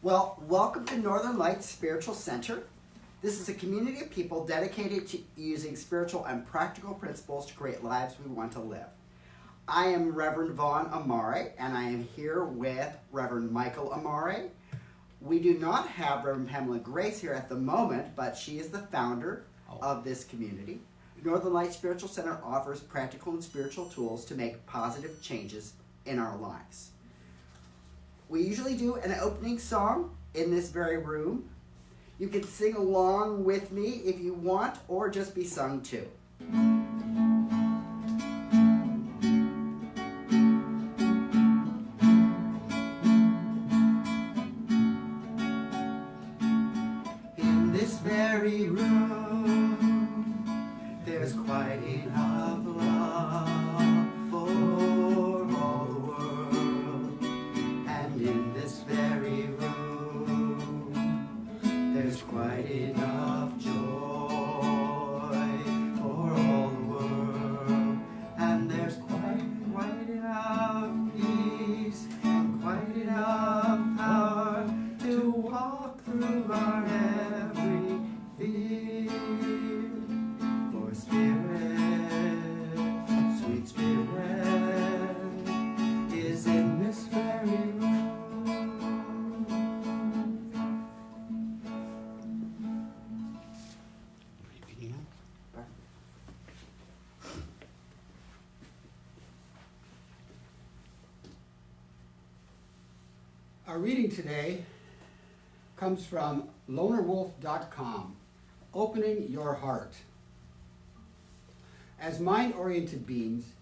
Well, welcome to Northern Lights Spiritual Center. This is a community of people dedicated to using spiritual and practical principles to create lives we want to live. I am Reverend Vaughan Amaré, and I am here with Reverend Mykal Amaré. We do not have Reverend Pamela Grace here at the moment, but she is the founder of this community. Northern Lights Spiritual Center offers practical and spiritual tools to make positive changes in our lives. We usually do an opening song in this very room. You can sing along with me if you want, or just be sung to. In this very room, there's quite enough love for all the world. And in this very room, there's quite enough joy for all the world. And there's quite enough peace and quite enough power to walk through our every fear. For Spirit, sweet Spirit, is in this very room. Our reading today comes from lonerwolf.com, Opening Your Heart. As mind-oriented beings,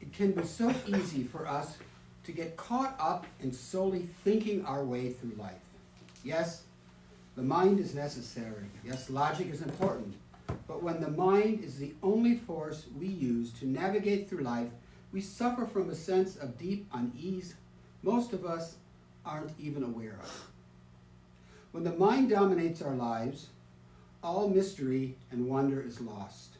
it can be so easy for us to get caught up in solely thinking our way through life. Yes, the mind is necessary. Yes, logic is important. But when the mind is the only force we use to navigate through life, we suffer from a sense of deep unease most of us aren't even aware of. When the mind dominates our lives, all mystery and wonder is lost.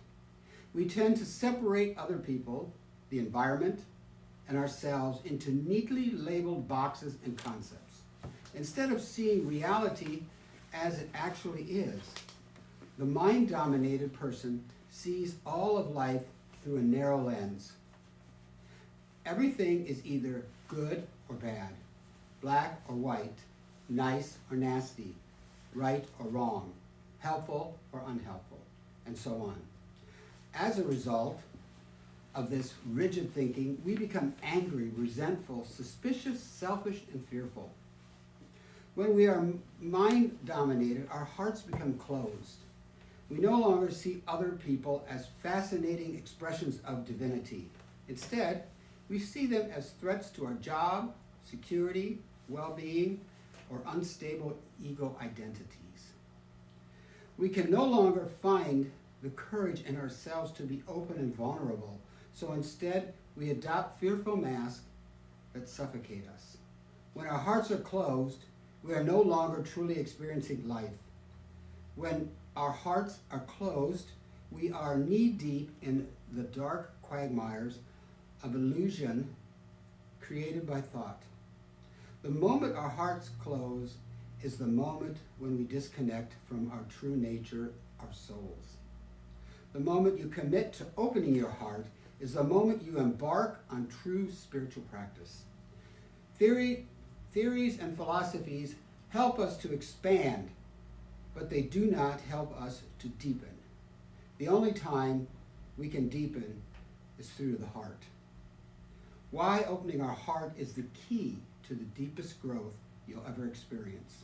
We tend to separate other people, the environment, and ourselves into neatly labeled boxes and concepts, instead of seeing reality as it actually is. The mind-dominated person sees all of life through a narrow lens. Everything is either good or bad, black or white, nice or nasty, right or wrong, helpful or unhelpful, and so on. As a result of this rigid thinking, we become angry, resentful, suspicious, selfish, and fearful. When we are mind-dominated, our hearts become closed. We no longer see other people as fascinating expressions of divinity. Instead, we see them as threats to our job, security, well-being, or unstable ego identities. We can no longer find the courage in ourselves to be open and vulnerable, so instead we adopt fearful masks that suffocate us. When our hearts are closed, we are no longer truly experiencing life. When our hearts are closed, we are knee-deep in the dark quagmires of illusion created by thought. The moment our hearts close is the moment when we disconnect from our true nature, our souls. The moment you commit to opening your heart is the moment you embark on true spiritual practice. Theories and philosophies help us to expand, but they do not help us to deepen. The only time we can deepen is through the heart. Why opening our heart is the key to the deepest growth you'll ever experience.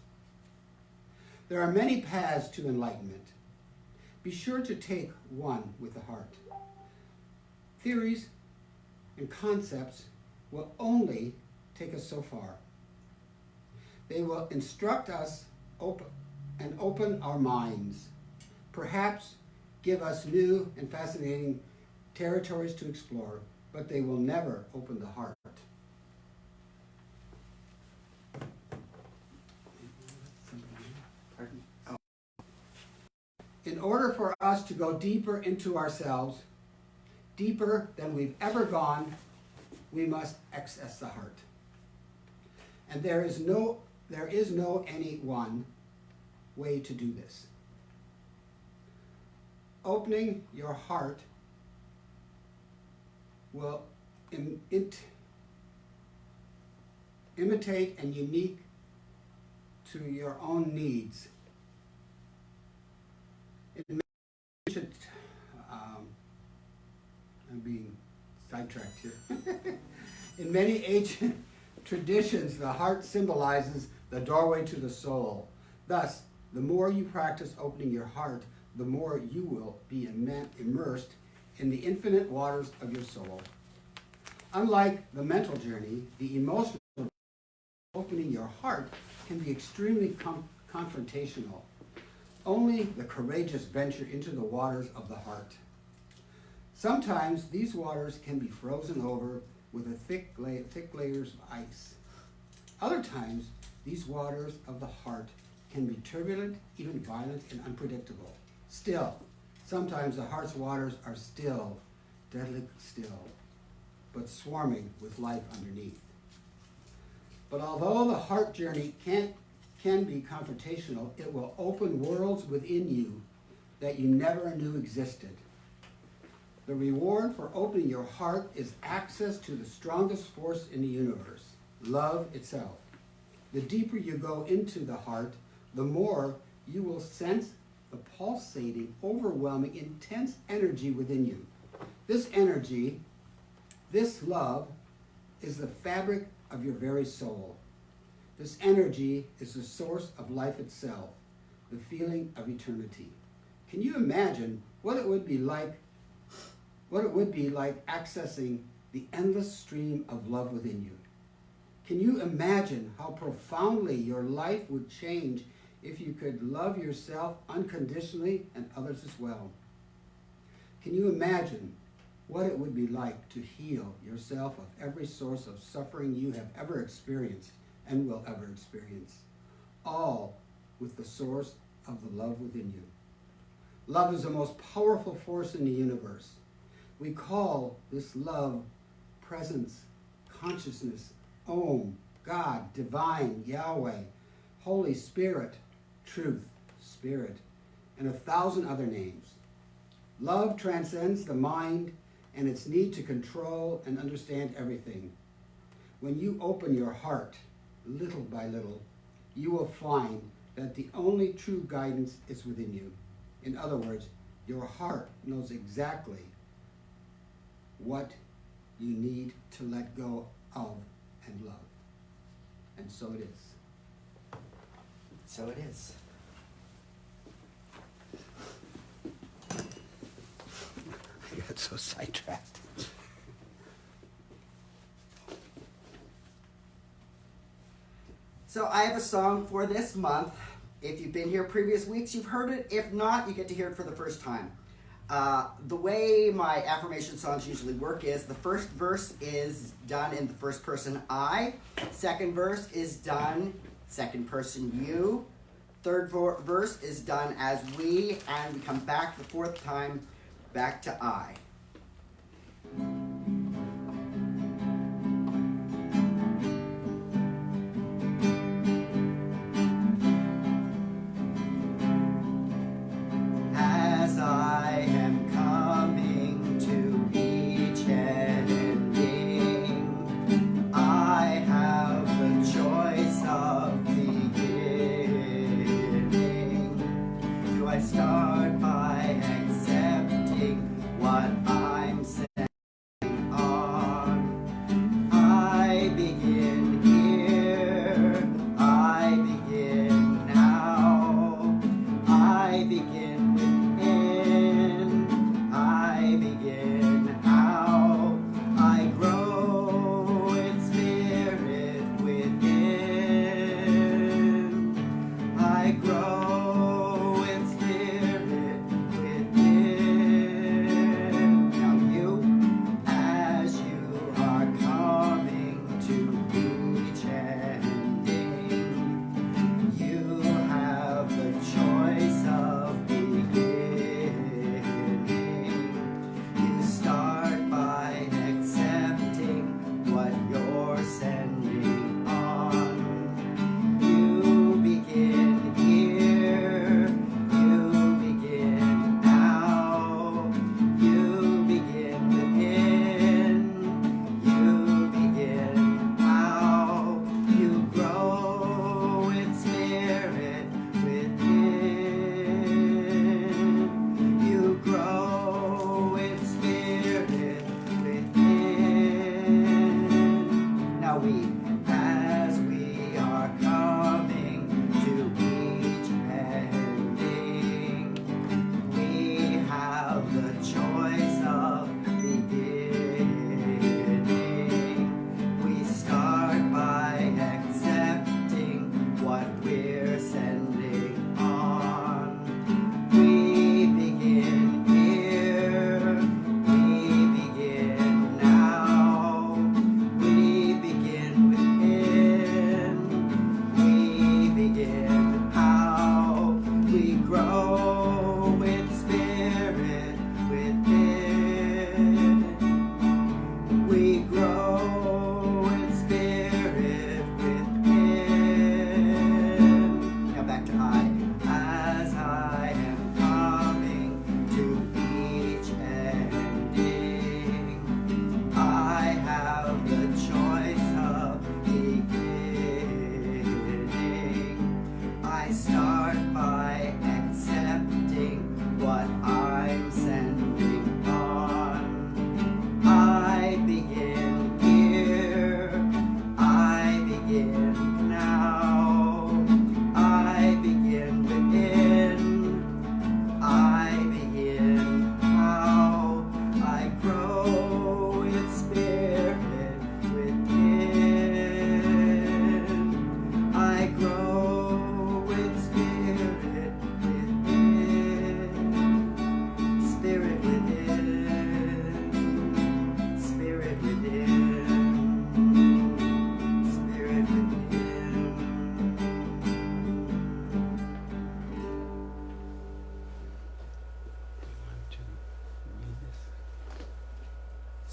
There are many paths to enlightenment. Be sure to take one with the heart. Theories and concepts will only take us so far. They will instruct us and open our minds, perhaps give us new and fascinating territories to explore, but they will never open the heart. In order for us to go deeper into ourselves, deeper than we've ever gone, we must access the heart. And there is There is no any one way to do this. Opening your heart will imitate and unique to your own needs. I'm being sidetracked here. In many ancient traditions, the heart symbolizes the doorway to the soul. Thus, the more you practice opening your heart, the more you will be immersed in the infinite waters of your soul. Unlike the mental journey, the emotional opening your heart can be extremely confrontational. Only the courageous venture into the waters of the heart. Sometimes these waters can be frozen over with a thick layers of ice. Other times, these waters of the heart can be turbulent, even violent, and unpredictable. Still, sometimes the heart's waters are still, deadly still, but swarming with life underneath. But although the heart journey can be confrontational, it will open worlds within you that you never knew existed. The reward for opening your heart is access to the strongest force in the universe, love itself. The deeper you go into the heart, the more you will sense the pulsating, overwhelming, intense energy within you. This energy, this love, is the fabric of your very soul. This energy is the source of life itself, the feeling of eternity. Can you imagine what it would be like accessing the endless stream of love within you? Can you imagine how profoundly your life would change if you could love yourself unconditionally and others as well? Can you imagine what it would be like to heal yourself of every source of suffering you have ever experienced and will ever experience, all with the source of the love within you? Love is the most powerful force in the universe. We call this love presence, consciousness, Om, God, divine, Yahweh, Holy Spirit, truth, spirit, and 1,000 other names. Love transcends the mind and its need to control and understand everything. When you open your heart, little by little, you will find that the only true guidance is within you. In other words, your heart knows exactly what you need to let go of and love. And so it is. So it is. I got so sidetracked. So I have a song for this month. If you've been here previous weeks, you've heard it. If not, you get to hear it for the first time. The way my affirmation songs usually work is the first verse is done in the first person I, second verse is done second person you, third verse is done as we, and we come back the fourth time back to I. As I am coming to each ending, I have the choice of beginning. Do I start by accepting what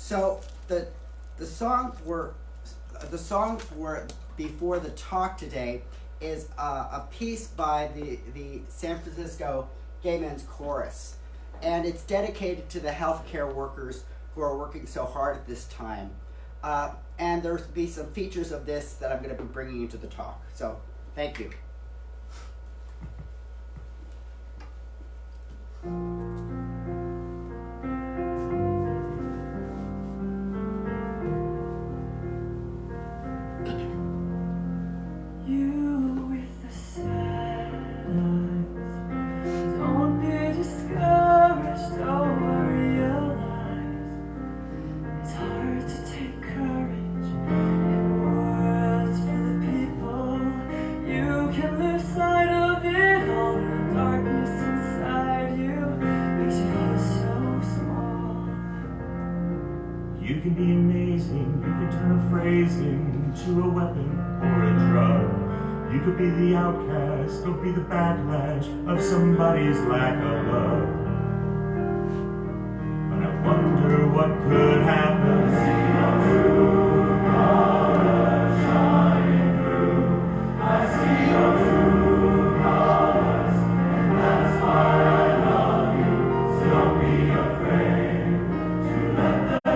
So the song for before the talk today is a piece by the San Francisco Gay Men's Chorus, and it's dedicated to the healthcare workers who are working so hard at this time. And there'll be some features of this that I'm going to be bringing into the talk. So, thank you. You can be amazing, you can turn a phrase into a weapon or a drug. You could be the outcast, or be the backlash of somebody's lack of love. But I wonder what could happen. See your true colors shining through. I see your true colors, and that's why I love you. So don't be afraid to let them.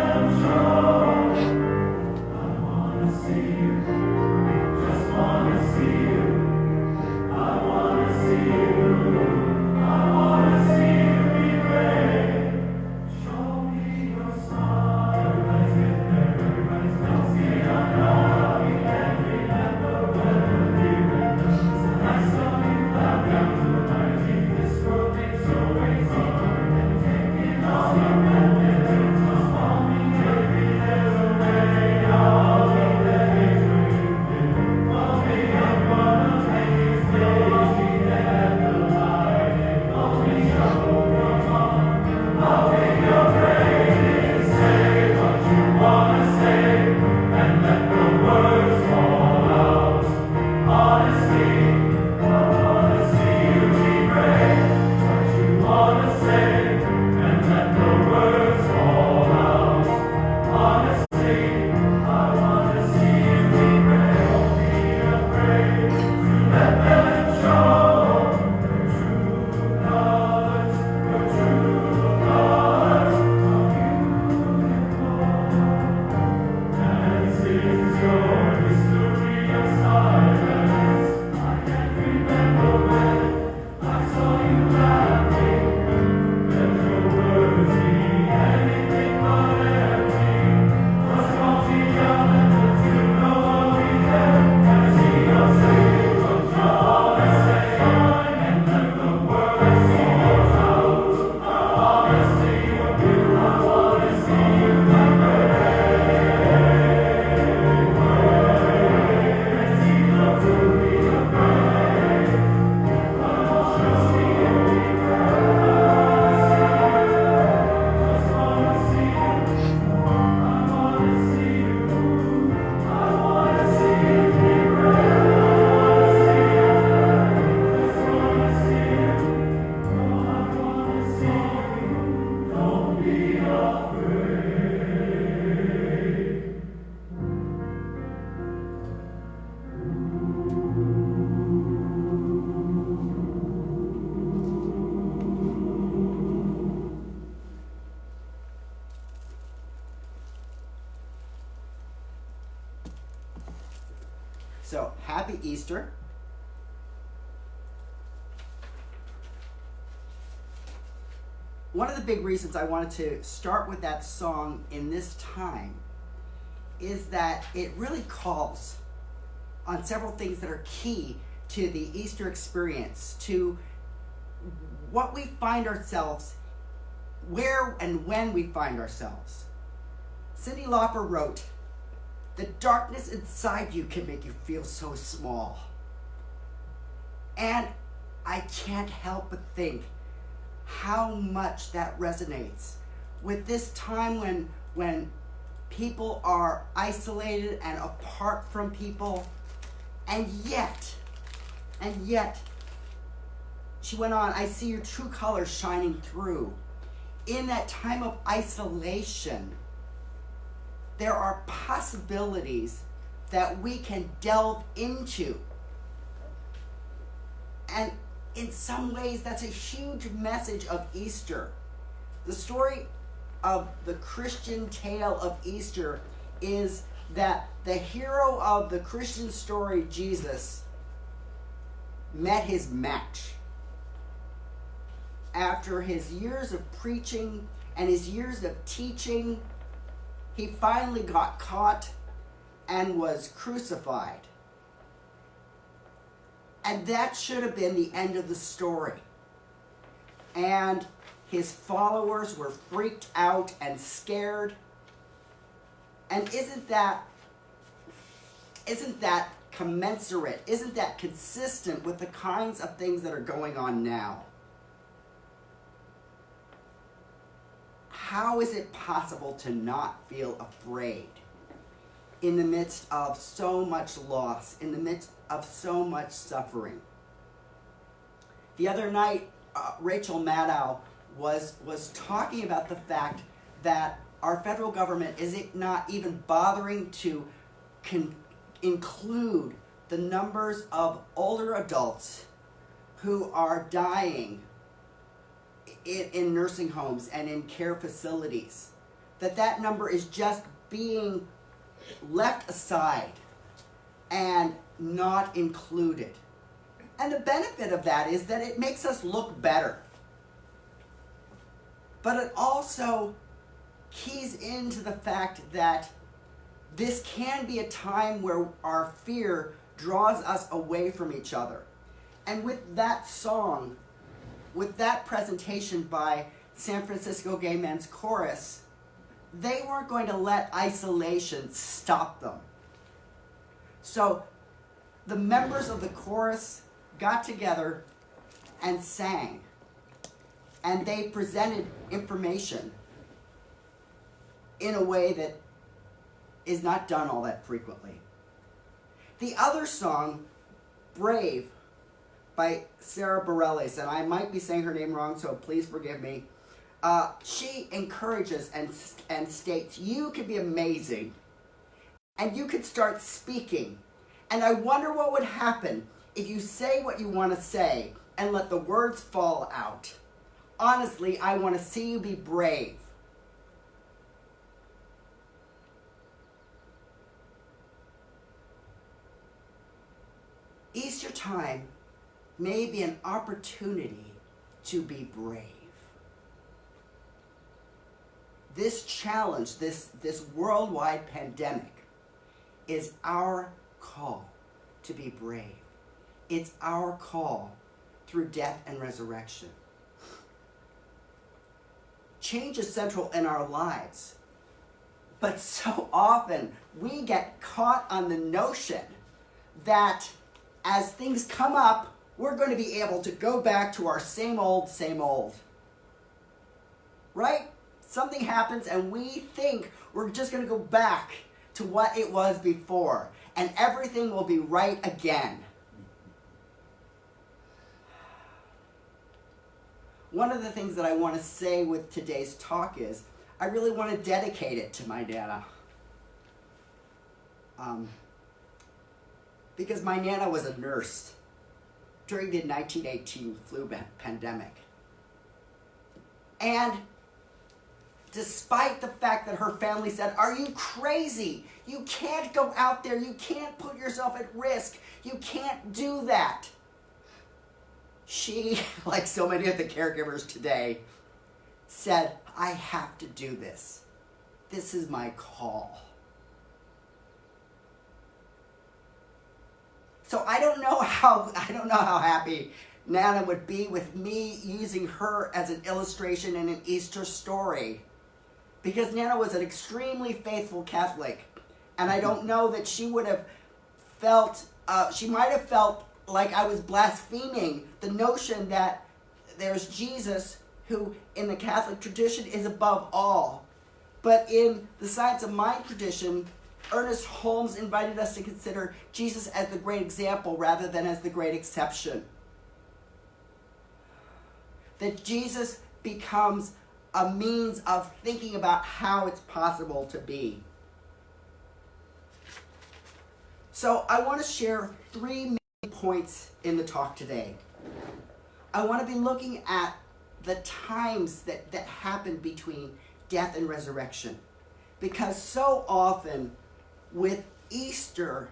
So, happy Easter. One of the big reasons I wanted to start with that song in this time is that it really calls on several things that are key to the Easter experience, to what we find ourselves, where and when we find ourselves. Cyndi Lauper wrote, "The darkness inside you can make you feel so small." And I can't help but think how much that resonates with this time when people are isolated and apart from people, and yet, she went on, "I see your true colors shining through." In that time of isolation, there are possibilities that we can delve into. And in some ways, that's a huge message of Easter. The story of the Christian tale of Easter is that the hero of the Christian story, Jesus, met his match. After his years of preaching and his years of teaching, he finally got caught and was crucified. And that should have been the end of the story. And his followers were freaked out and scared. And isn't that commensurate? Isn't that consistent with the kinds of things that are going on now? How is it possible to not feel afraid in the midst of so much loss, in the midst of so much suffering? The other night, Rachel Maddow was talking about the fact that our federal government is not even bothering to include the numbers of older adults who are dying in nursing homes and in care facilities. That number is just being left aside and not included. And the benefit of that is that it makes us look better. But it also keys into the fact that this can be a time where our fear draws us away from each other. And with that song, with that presentation by San Francisco Gay Men's Chorus, they weren't going to let isolation stop them. So the members of the chorus got together and sang. And they presented information in a way that is not done all that frequently. The other song, Brave, by Sarah Bareilles, and I might be saying her name wrong, so please forgive me. She encourages and states, you can be amazing, and you can start speaking. And I wonder what would happen if you say what you want to say and let the words fall out. Honestly, I want to see you be brave. Easter time may be an opportunity to be brave. This challenge, this worldwide pandemic, is our call to be brave. It's our call through death and resurrection. Change is central in our lives, but so often we get caught on the notion that as things come up, we're going to be able to go back to our same old. Right? Something happens and we think we're just going to go back to what it was before, and everything will be right again. One of the things that I want to say with today's talk is I really want to dedicate it to my Nana. Because my Nana was a nurse during the 1918 flu pandemic. And despite the fact that her family said, "Are you crazy? You can't go out there. You can't put yourself at risk. You can't do that." She, like so many of the caregivers today, said, "I have to do this. This is my call." So I don't know how happy Nana would be with me using her as an illustration in an Easter story, because Nana was an extremely faithful Catholic, and I don't know that she would have felt, she might have felt like I was blaspheming the notion that there's Jesus who in the Catholic tradition is above all. But in the Science of Mind tradition, Ernest Holmes invited us to consider Jesus as the great example rather than as the great exception. That Jesus becomes a means of thinking about how it's possible to be. So I want to share 3 main points in the talk today. I want to be looking at the times that happen between death and resurrection. Because so often with Easter,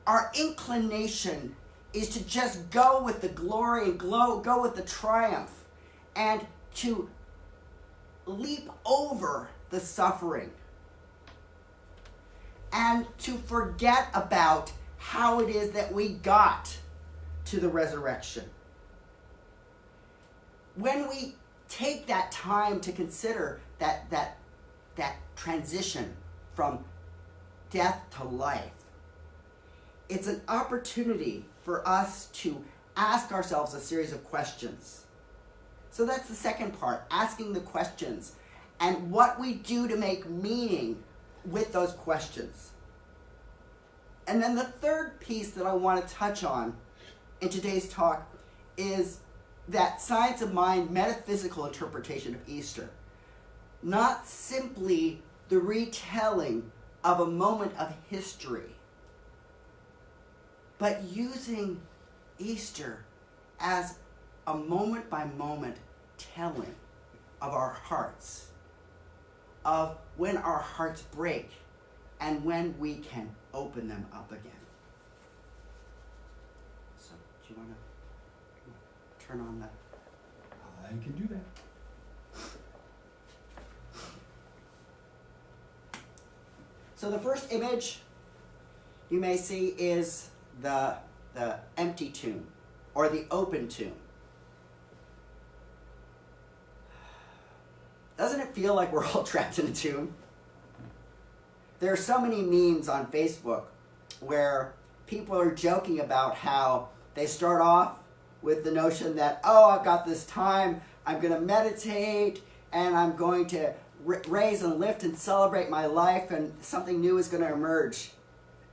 our inclination is to just go with the glory and go with the triumph, and to leap over the suffering, and to forget about how it is that we got to the resurrection. When we take that time to consider that transition from death to life, it's an opportunity for us to ask ourselves a series of questions. So that's the second part, asking the questions and what we do to make meaning with those questions. And then the third piece that I want to touch on in today's talk is that science of mind metaphysical interpretation of Easter. Not simply the retelling of a moment of history, but using Easter as a moment by moment telling of our hearts, of when our hearts break and when we can open them up again. So, do you want to turn on that? I can do that. So the first image you may see is the empty tomb, or the open tomb. Doesn't it feel like we're all trapped in a tomb? There are so many memes on Facebook where people are joking about how they start off with the notion that, oh, I've got this time, I'm going to meditate, and I'm going to raise and lift and celebrate my life, and something new is going to emerge.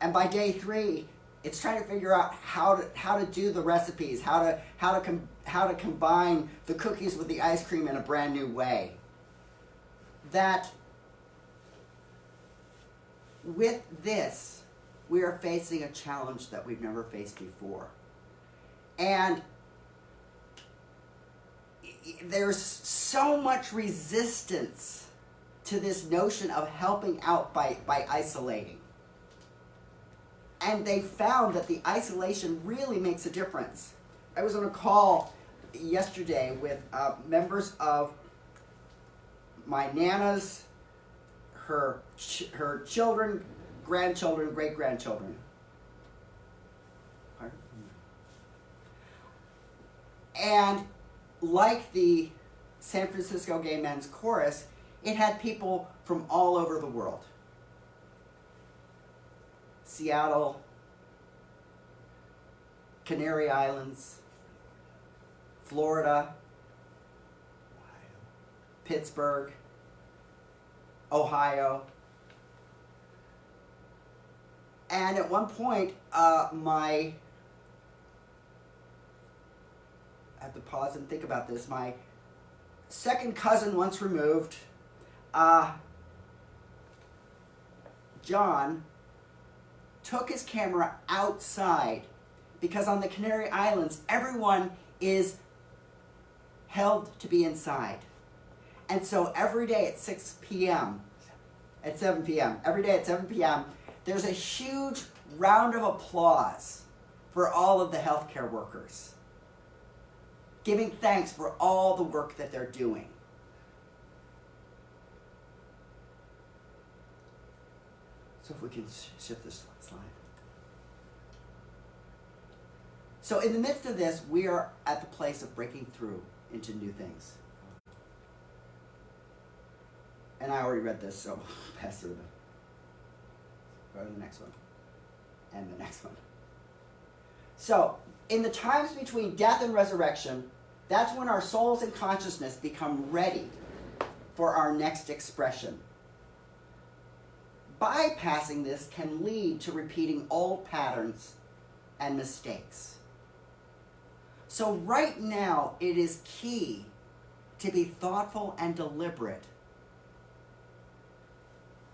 And by day 3, it's trying to figure out how to do the recipes, how to combine the cookies with the ice cream in a brand new way. That with this, we are facing a challenge that we've never faced before. And there's so much resistance to this notion of helping out by isolating. And they found that the isolation really makes a difference. I was on a call yesterday with members of my Nana's, her children, grandchildren, great-grandchildren. Pardon? And like the San Francisco Gay Men's Chorus, it had people from all over the world. Seattle, Canary Islands, Florida, Pittsburgh, Ohio. And at one point, I have to pause and think about this. My second cousin once removed, John, took his camera outside because on the Canary Islands, everyone is held to be inside. And so every day at 7 p.m., every day at 7 p.m., there's a huge round of applause for all of the healthcare workers, giving thanks for all the work that they're doing. So if we can shift this slide. So in the midst of this, we are at the place of breaking through into new things. And I already read this, so pass through go to the next one. And the next one. So, in the times between death and resurrection, that's when our souls and consciousness become ready for our next expression. Bypassing this can lead to repeating old patterns and mistakes. So right now, it is key to be thoughtful and deliberate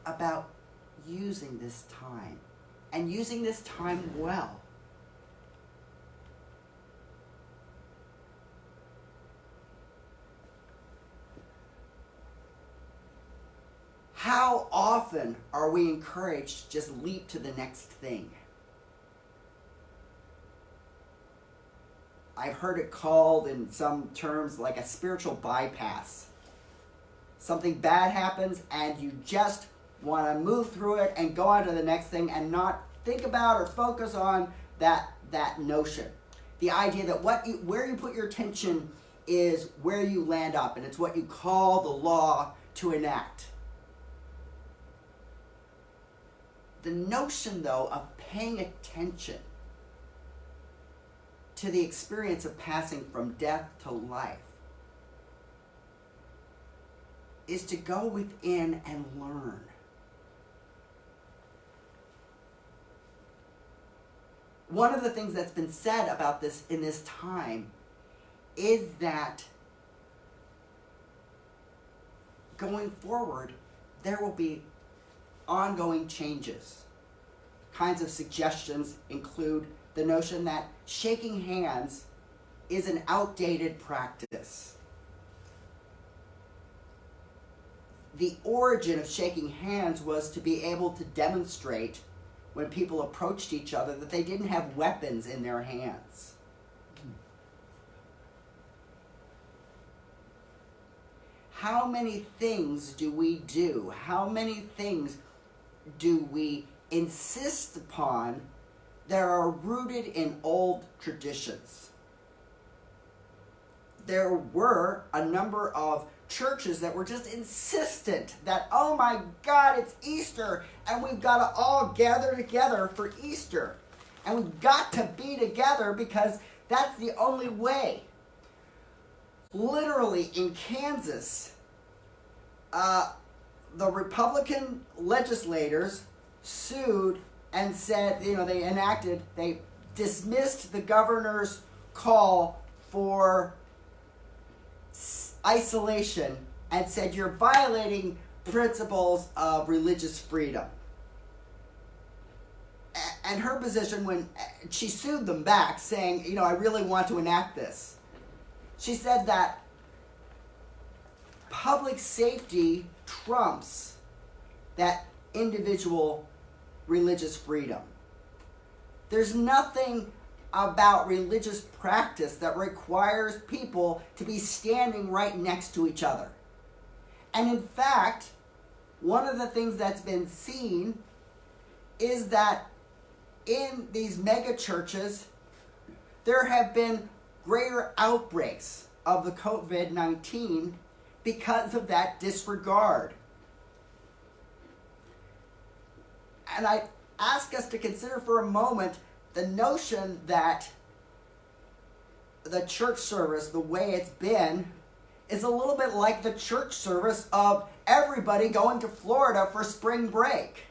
about using this time and using this time well. How often are we encouraged to just leap to the next thing? I've heard it called in some terms like a spiritual bypass. Something bad happens and you just want to move through it and go on to the next thing and not think about or focus on that notion. The idea that where you put your attention is where you land up, and it's what you call the law to enact. The notion, though, of paying attention to the experience of passing from death to life is to go within and learn. One of the things that's been said about this in this time is that going forward, there will be ongoing changes. Kinds of suggestions include the notion that shaking hands is an outdated practice. The origin of shaking hands was to be able to demonstrate when people approached each other that they didn't have weapons in their hands. How many things do we do? How many things do we insist upon that are rooted in old traditions? There were a number of churches that were just insistent that, oh my God, it's Easter, and we've got to all gather together for Easter. And we've got to be together because that's the only way. Literally in Kansas, the Republican legislators sued and said, they dismissed the governor's call for isolation and said, you're violating principles of religious freedom. And her position, when she sued them back, saying, I really want to enact this, she said that public safety trumps that individual religious freedom. There's nothing about religious practice that requires people to be standing right next to each other. And in fact, one of the things that's been seen is that in these mega churches, there have been greater outbreaks of the COVID-19 because of that disregard. And I ask us to consider for a moment the notion that the church service, the way it's been, is a little bit like the church service of everybody going to Florida for spring break.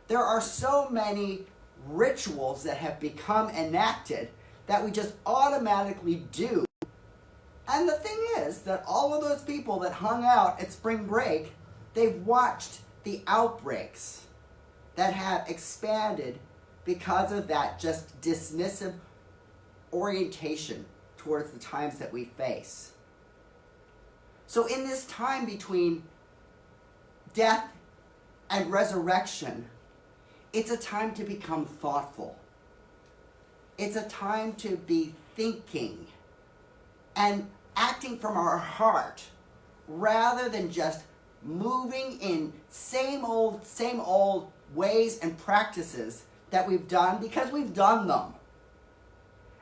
There are so many rituals that have become enacted that we just automatically do. And the thing is that all of those people that hung out at spring break, they've watched the outbreaks that have expanded because of that just dismissive orientation towards the times that we face. So in this time between death and resurrection, it's a time to become thoughtful. It's a time to be thinking and acting from our heart rather than just moving in same old ways and practices that we've done because we've done them.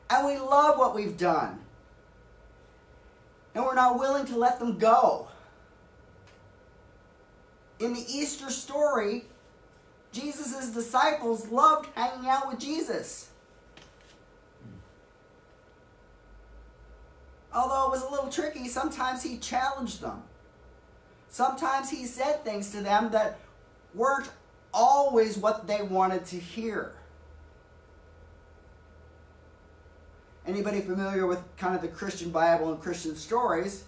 And we love what we've done. And we're not willing to let them go. In the Easter story, Jesus' disciples loved hanging out with Jesus. Although it was a little tricky, sometimes he challenged them. Sometimes he said things to them that weren't always what they wanted to hear. Anybody familiar with kind of the Christian Bible and Christian stories?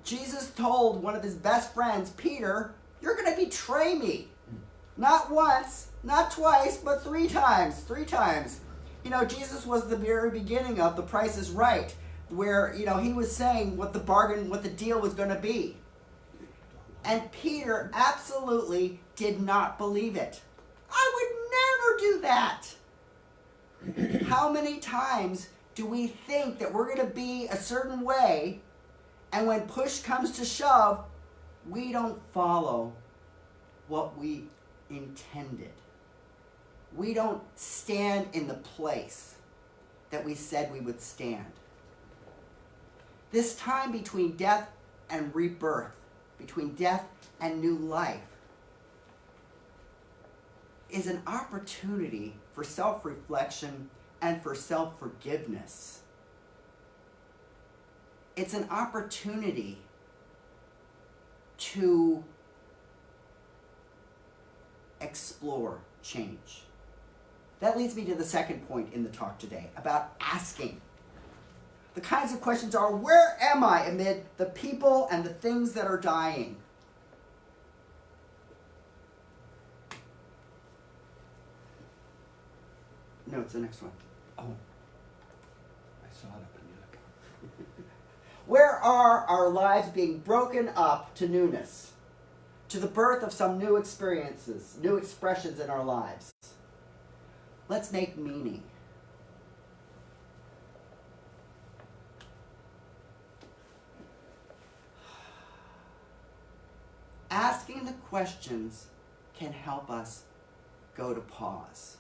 Jesus told one of his best friends, Peter, you're going to betray me. Not once, not twice, but 3 times. 3 times. Jesus was the very beginning of The Price is Right, where, he was saying what the deal was going to be. And Peter absolutely did not believe it. I would never do that. How many times do we think that we're going to be a certain way, and when push comes to shove, we don't follow what we intended? We don't stand in the place that we said we would stand. This time between death and rebirth, between death and new life, is an opportunity for self-reflection and for self-forgiveness. It's an opportunity to explore change. That leads me to the second point in the talk today, about asking. The kinds of questions are, where am I amid the people and the things that are dying? No, it's the next one. Oh, I saw it up in the other part. Where are our lives being broken up to newness, to the birth of some new experiences, new expressions in our lives? Let's make meaning. Asking the questions can help us go to pause,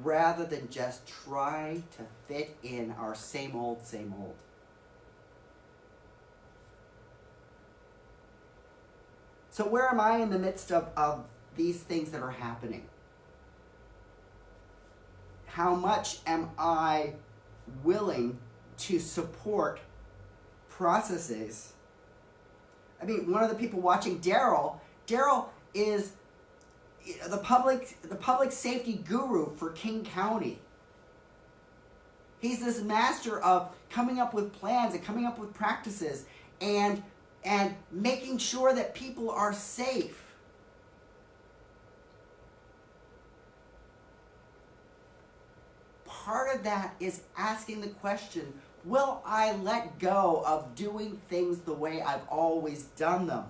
rather than just try to fit in our same old, same old. So where am I in the midst of these things that are happening? How much am I willing to support processes? I mean, one of the people watching, Daryl is the public safety guru for King County. He's this master of coming up with plans and coming up with practices and making sure that people are safe. Part of that is asking the question, will I let go of doing things the way I've always done them?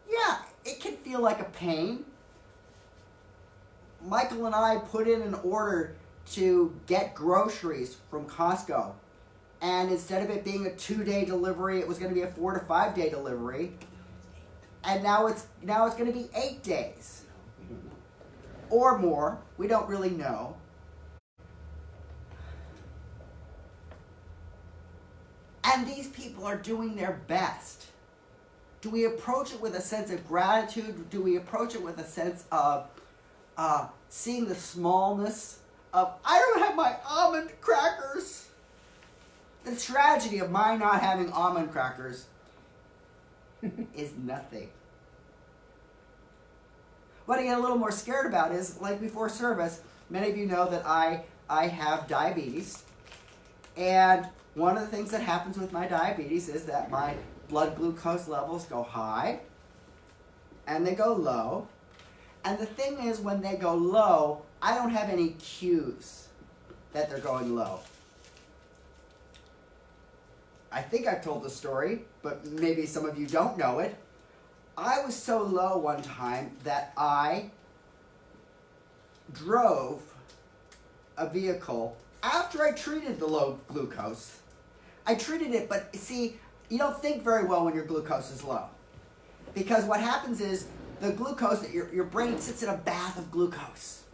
Yeah, it can feel like a pain. Mykal and I put in an order to get groceries from Costco. And instead of it being a 2-day delivery, it was going to be a 4 to 5 day delivery. And now it's going to be 8 days. Or more. We don't really know. And these people are doing their best. Do we approach it with a sense of gratitude? Do we approach it with a sense of seeing the smallness of, I don't have my almond crackers? The tragedy of my not having almond crackers is nothing. What I get a little more scared about is, like before service, many of you know that I have diabetes. And one of the things that happens with my diabetes is that my blood glucose levels go high and they go low. And the thing is, when they go low, I don't have any cues that they're going low. I think I've told the story, but maybe some of you don't know it. I was so low one time that I drove a vehicle after I treated the low glucose. I treated it, but see, you don't think very well when your glucose is low. Because what happens is the glucose, your brain sits in a bath of glucose.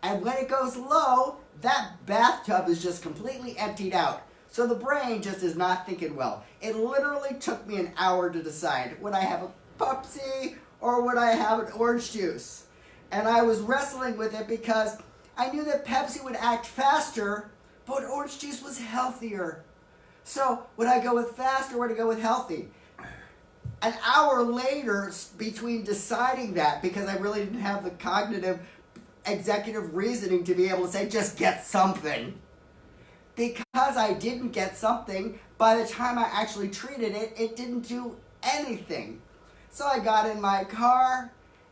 And when it goes low, that bathtub is just completely emptied out. So the brain just is not thinking well. It literally took me an hour to decide, would I have a Pepsi or would I have an orange juice? And I was wrestling with it because I knew that Pepsi would act faster, but orange juice was healthier. So would I go with fast or would I go with healthy? An hour later, between deciding that, because I really didn't have the cognitive executive reasoning to be able to say, just get something. Because I didn't get something, by the time I actually treated it, it didn't do anything. So I got in my car,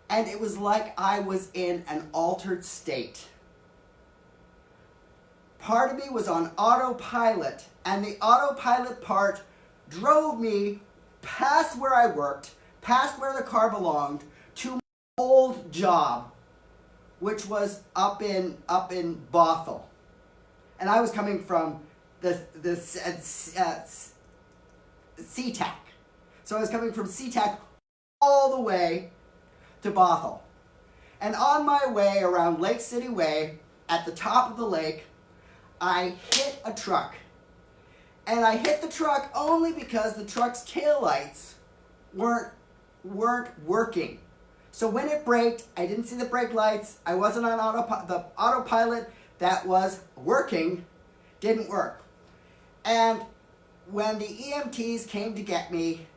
and it was like I was in an altered state. Part of me was on autopilot, and the autopilot part drove me past where I worked, past where the car belonged, to my old job, which was up in Bothell. And I was coming from the SeaTac. So I was coming from SeaTac all the way to Bothell. And on my way around Lake City Way, at the top of the lake, I hit a truck. And I hit the truck only because the truck's taillights weren't working. So when it braked, I didn't see the brake lights. I wasn't on the autopilot that was working didn't work. And when the EMTs came to get me,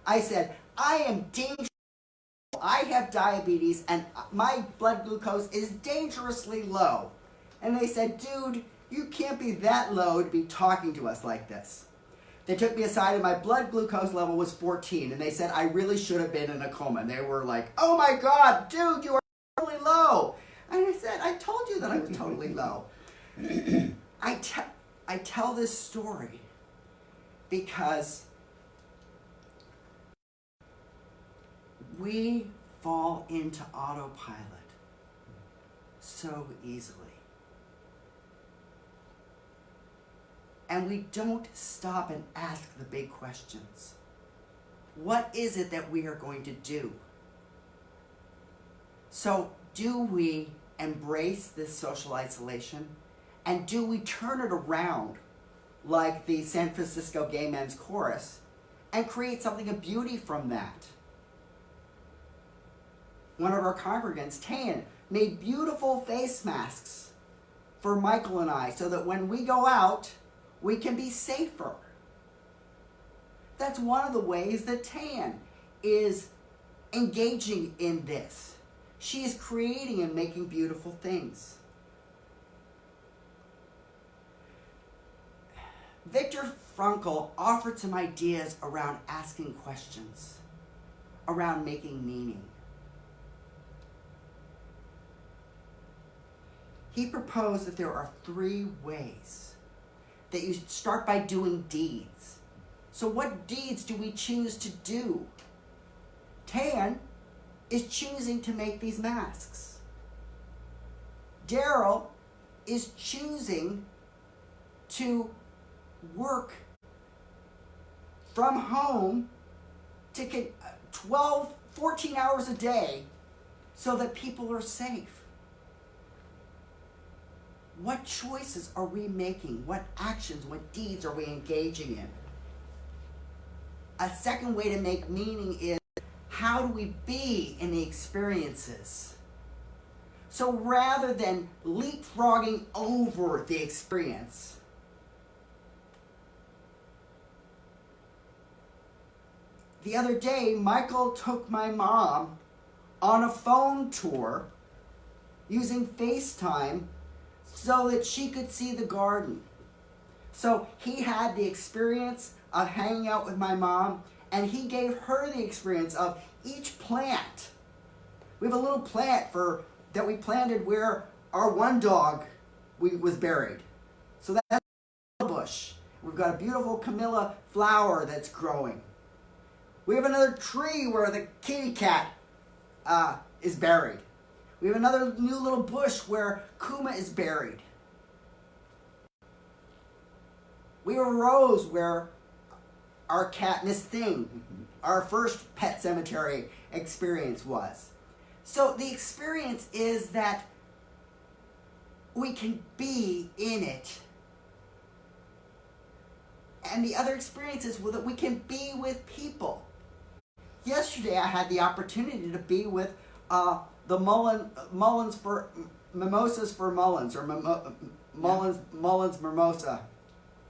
I said, I am dangerous. I have diabetes and my blood glucose is dangerously low. And they said, dude, you can't be that low to be talking to us like this. They took me aside and my blood glucose level was 14. And they said I really should have been in a coma. And they were like, oh my God, dude, you are totally low. And I said, I told you that I was totally low. I tell this story because we fall into autopilot so easily. And we don't stop and ask the big questions. What is it that we are going to do? So, do we embrace this social isolation? And do we turn it around like the San Francisco Gay Men's Chorus and create something of beauty from that? One of our congregants, Tan, made beautiful face masks for Mykal and I so that when we go out, we can be safer. That's one of the ways that Tan is engaging in this. She is creating and making beautiful things. Viktor Frankl offered some ideas around asking questions, around making meaning. He proposed that there are 3 ways that you start by doing deeds. So what deeds do we choose to do? Tan is choosing to make these masks. Daryl is choosing to work from home to get 12, 14 hours a day so that people are safe. What choices are we making? What actions, what deeds are we engaging in? A second way to make meaning is, how do we be in the experiences? So rather than leapfrogging over the experience, the other day, Mykal took my mom on a phone tour using FaceTime so that she could see the garden. So he had the experience of hanging out with my mom, and he gave her the experience of each plant. We have a little plant that we planted where our one dog was buried. So that's a bush. We've got a beautiful camellia flower that's growing. We have another tree where the kitty cat is buried. We have another new little bush where Kuma is buried. We have a rose where our cat, Miss Thing, our first pet cemetery experience was. So the experience is that we can be in it. And the other experience is that we can be with people. Yesterday I had the opportunity to be with the Mimosas for Mullins, or Mullins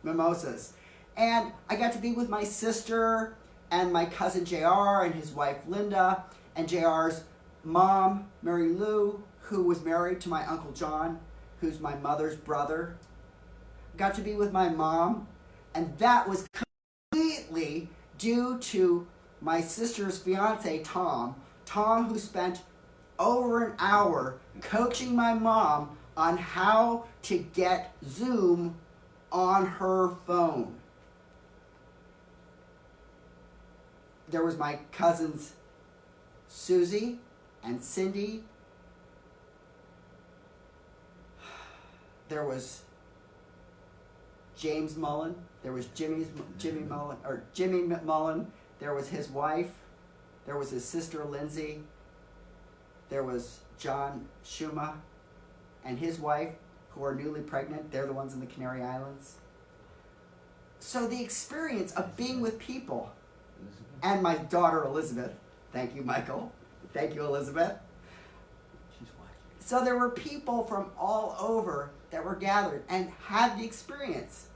Mimosas. And I got to be with my sister and my cousin JR and his wife Linda and JR's mom, Mary Lou, who was married to my Uncle John, who's my mother's brother. Got to be with my mom, and that was completely due to my sister's fiance, Tom, who spent over an hour coaching my mom on how to get Zoom on her phone. There was my cousins Susie and Cindy. There was James Mullen. There was Jimmy Mullen. There was his wife. There was his sister Lindsay. There was John Schuma and his wife, who are newly pregnant. They're the ones in the Canary Islands. So the experience of being with people, and my daughter Elizabeth. Thank you, Mykal. Thank you, Elizabeth. She's watching. So there were people from all over that were gathered and had the experience.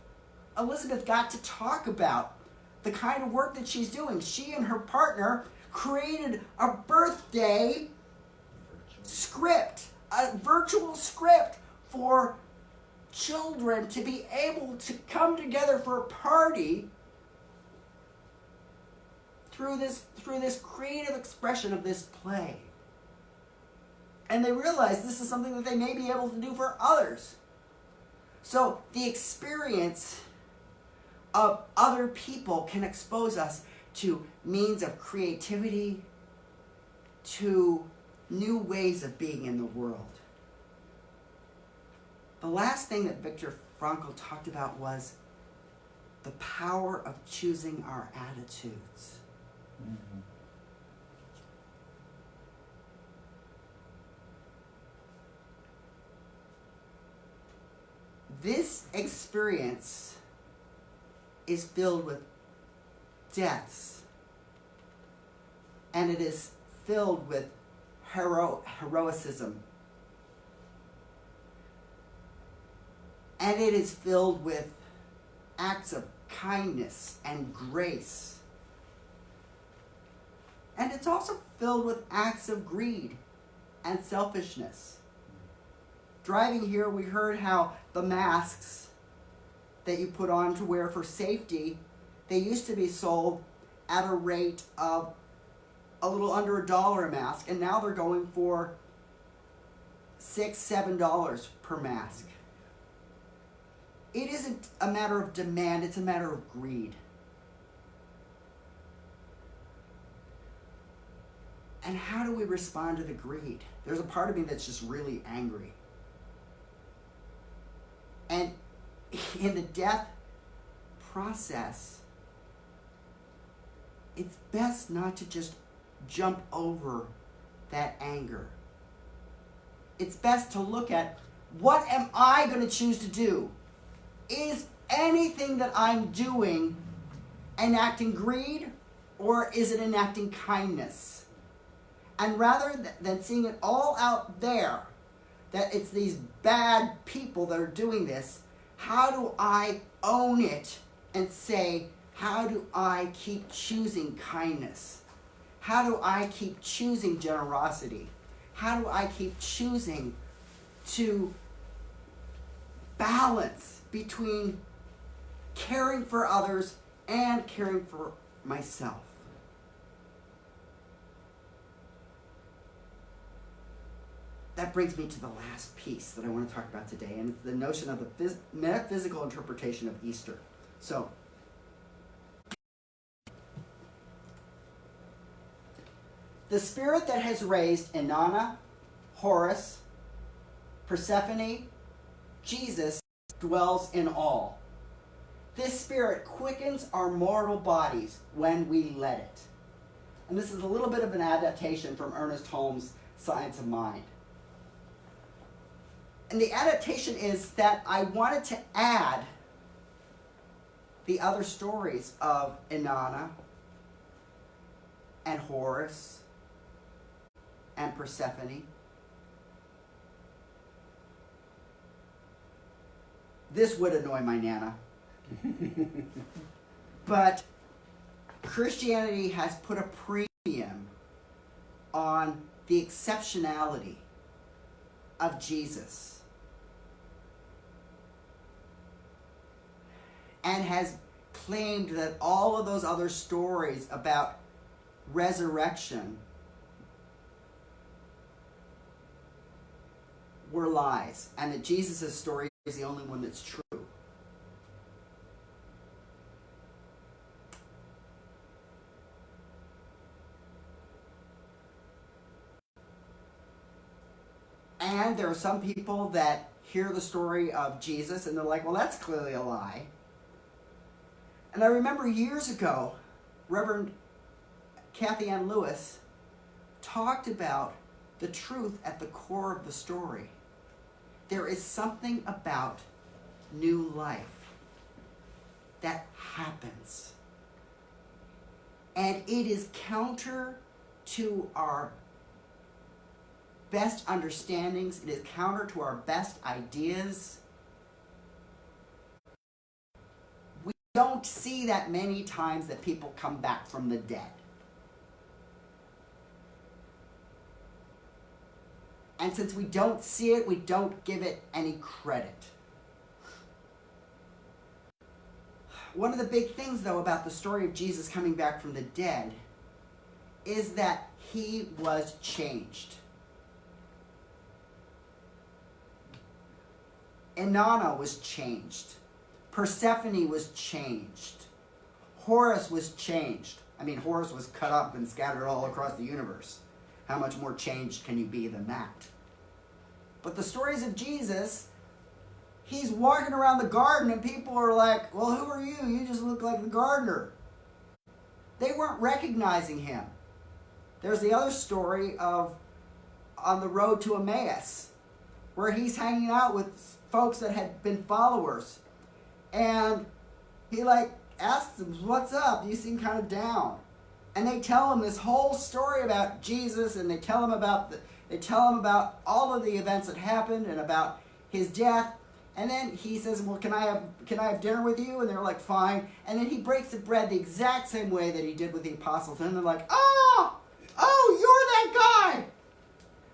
Elizabeth got to talk about the kind of work that she's doing. She and her partner created a birthday script, a virtual script for children to be able to come together for a party through this creative expression of this play. And they realize this is something that they may be able to do for others. So the experience of other people can expose us to means of creativity, to new ways of being in the world. The last thing that Viktor Frankl talked about was the power of choosing our attitudes. Mm-hmm. This experience is filled with deaths, and it is filled with heroicism, and it is filled with acts of kindness and grace, and it's also filled with acts of greed and selfishness. Driving here, we heard how the masks that you put on to wear for safety, they used to be sold at a rate of a little under $1 a mask, and now they're going for $6, $7 per mask. It isn't a matter of demand, it's a matter of greed. And how do we respond to the greed? There's a part of me that's just really angry. And in the death process, it's best not to just jump over that anger. It's best to look at, what am I going to choose to do? Is anything that I'm doing enacting greed, or is it enacting kindness? And rather than seeing it all out there, that it's these bad people that are doing this, how do I own it and say, how do I keep choosing kindness? How do I keep choosing generosity? How do I keep choosing to balance between caring for others and caring for myself? That brings me to the last piece that I want to talk about today, and it's the notion of the metaphysical interpretation of Easter. So, the spirit that has raised Inanna, Horus, Persephone, Jesus dwells in all. This spirit quickens our mortal bodies when we let it. And this is a little bit of an adaptation from Ernest Holmes' Science of Mind. And the adaptation is that I wanted to add the other stories of Inanna and Horus and Persephone. This would annoy my Nana. But Christianity has put a premium on the exceptionality of Jesus, and has claimed that all of those other stories about resurrection were lies, and that Jesus' story is the only one that's true. And there are some people that hear the story of Jesus and they're like, well, that's clearly a lie. And I remember years ago, Reverend Kathy Ann Lewis talked about the truth at the core of the story. There is something about new life that happens. And it is counter to our best understandings. It is counter to our best ideas. We don't see that many times that people come back from the dead. And since we don't see it, we don't give it any credit. One of the big things, though, about the story of Jesus coming back from the dead is that he was changed. Inanna was changed. Persephone was changed. Horus was changed. I mean, Horus was cut up and scattered all across the universe. How much more changed can you be than that? But the stories of Jesus, he's walking around the garden and people are like, well, who are you? You just look like the gardener. They weren't recognizing him. There's the other story of on the road to Emmaus, where he's hanging out with folks that had been followers. And he asks them, what's up? You seem kind of down. And they tell him this whole story about Jesus, and they tell him about all of the events that happened and about his death. And then he says, well, can I have dinner with you? And they're like, fine. And then he breaks the bread the exact same way that he did with the apostles. And they're like, oh, you're that guy.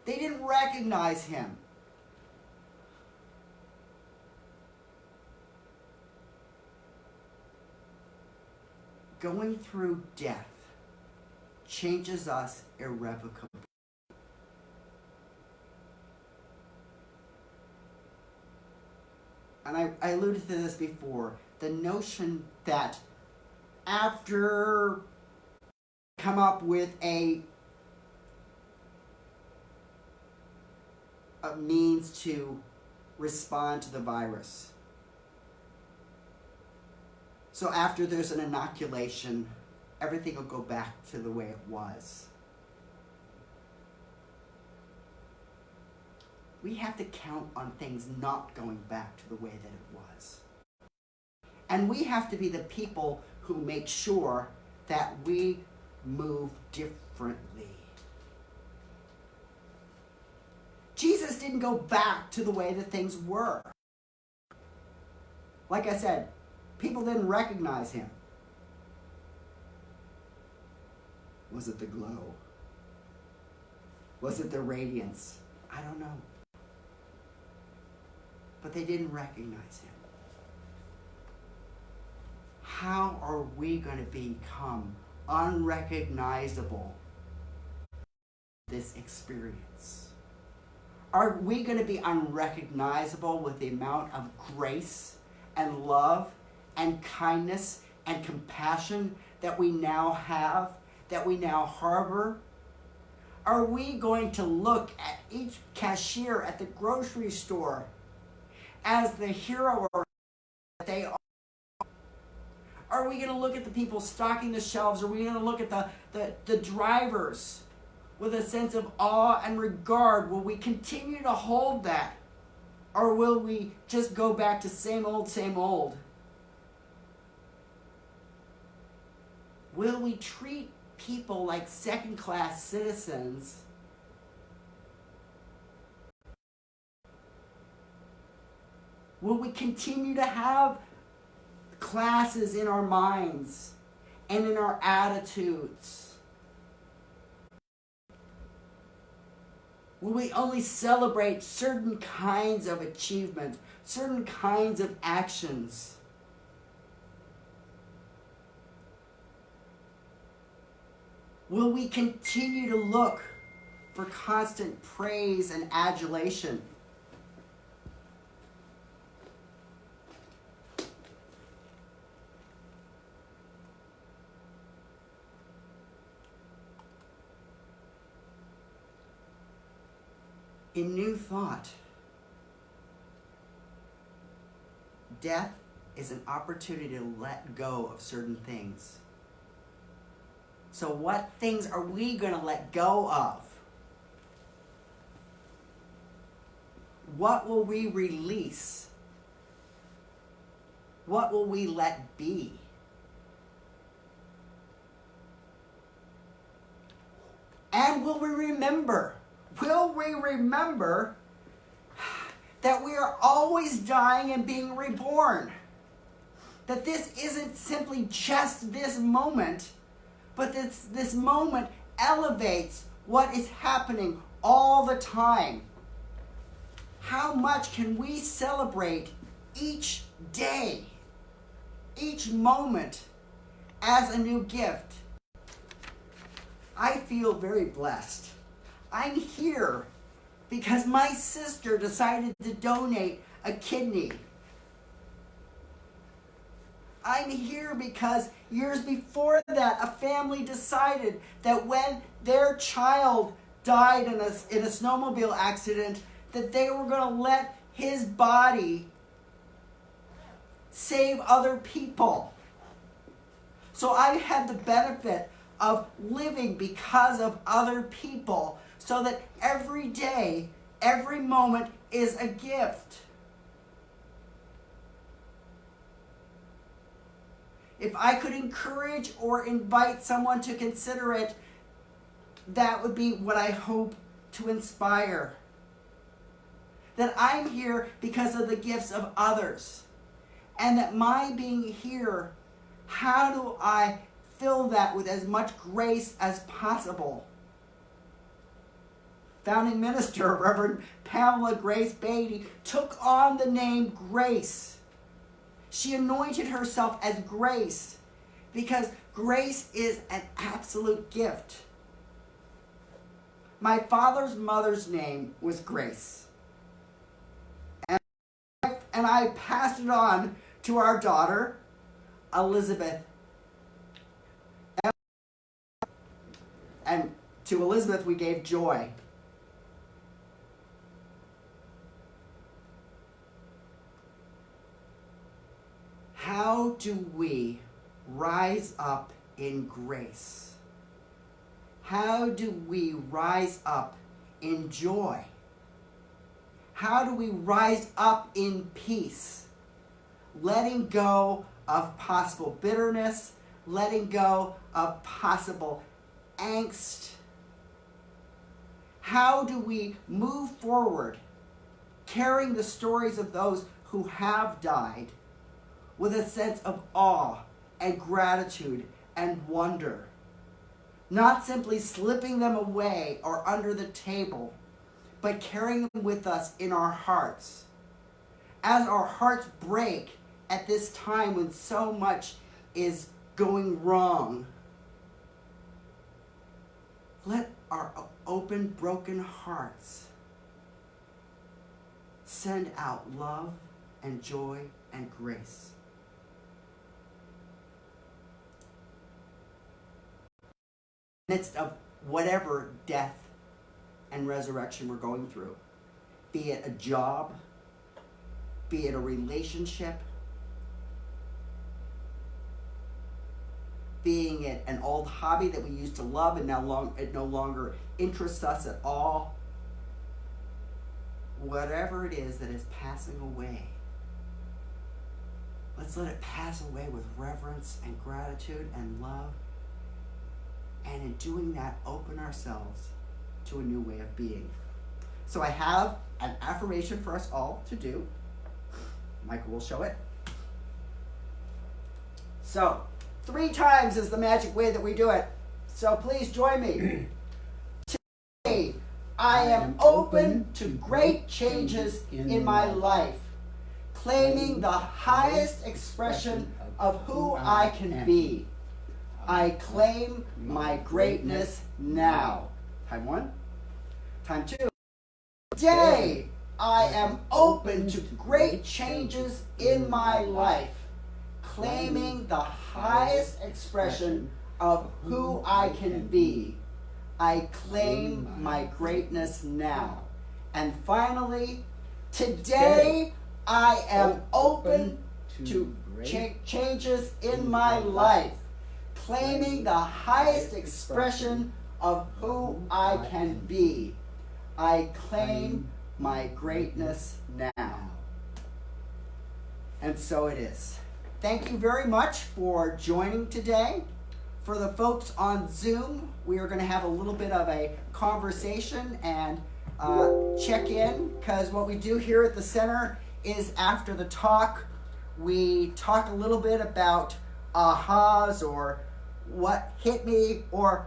They didn't recognize him. Going through death changes us irrevocably. And I alluded to this before, the notion that after come up with a means to respond to the virus. So after there's an inoculation, everything will go back to the way it was. We have to count on things not going back to the way that it was. And we have to be the people who make sure that we move differently. Jesus didn't go back to the way that things were. Like I said, people didn't recognize him. Was it the glow? Was it the radiance? I don't know. But they didn't recognize him. How are we going to become unrecognizable in this experience? Are we going to be unrecognizable with the amount of grace and love and kindness and compassion that we now have, that we now harbor? Are we going to look at each cashier at the grocery store as the hero that they are? Are we going to look at the people stocking the shelves? Are we going to look at the drivers with a sense of awe and regard? Will we continue to hold that? Or will we just go back to same old, same old? Will we treat people like second-class citizens? Will we continue to have classes in our minds and in our attitudes? Will we only celebrate certain kinds of achievement, certain kinds of actions? Will we continue to look for constant praise and adulation? In New Thought, death is an opportunity to let go of certain things. So what things are we going to let go of? What will we release? What will we let be? And will we remember? Will we remember that we are always dying and being reborn? That this isn't simply just this moment, but this moment elevates what is happening all the time. How much can we celebrate each day, each moment as a new gift? I feel very blessed. I'm here because my sister decided to donate a kidney. I'm here because years before that, a family decided that when their child died in a snowmobile accident, that they were going to let his body save other people. So I had the benefit of living because of other people, so that every day, every moment is a gift. If I could encourage or invite someone to consider it, that would be what I hope to inspire. That I'm here because of the gifts of others. And that my being here, how do I fill that with as much grace as possible? Founding minister, Reverend Pamela Grace Beatty, took on the name Grace. She anointed herself as Grace because grace is an absolute gift. My father's mother's name was Grace. And I passed it on to our daughter, Elizabeth. And to Elizabeth we gave Joy. How do we rise up in grace? How do we rise up in joy? How do we rise up in peace? Letting go of possible bitterness, letting go of possible angst. How do we move forward, carrying the stories of those who have died with a sense of awe and gratitude and wonder? Not simply slipping them away or under the table, but carrying them with us in our hearts. As our hearts break at this time when so much is going wrong, let our open, broken hearts send out love and joy and grace. In the midst of whatever death and resurrection we're going through, be it a job, be it a relationship, being it an old hobby that we used to love and it no longer interests us at all. Whatever it is that is passing away, let's let it pass away with reverence and gratitude and love. And in doing that, open ourselves to a new way of being. So I have an affirmation for us all to do. Mykal will show it. So, 3 times is the magic way that we do it. So please join me. Today, I am open to great changes in my life, claiming the highest expression of who I can be. I claim my greatness now. Time 1. Time 2. Today, I am open to great changes in my life, claiming the highest expression of who I can be. I claim my greatness now. And finally, today I am open to changes in my life, claiming the highest expression of who I can be. I claim my greatness now. And so it is. Thank you very much for joining today. For the folks on Zoom, we are going to have a little bit of a conversation and check in, because what we do here at the center is after the talk, we talk a little bit about ahas or what hit me or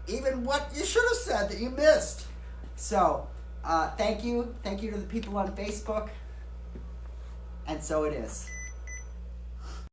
even what you should have said that you missed. So thank you to the people on Facebook. And so it is.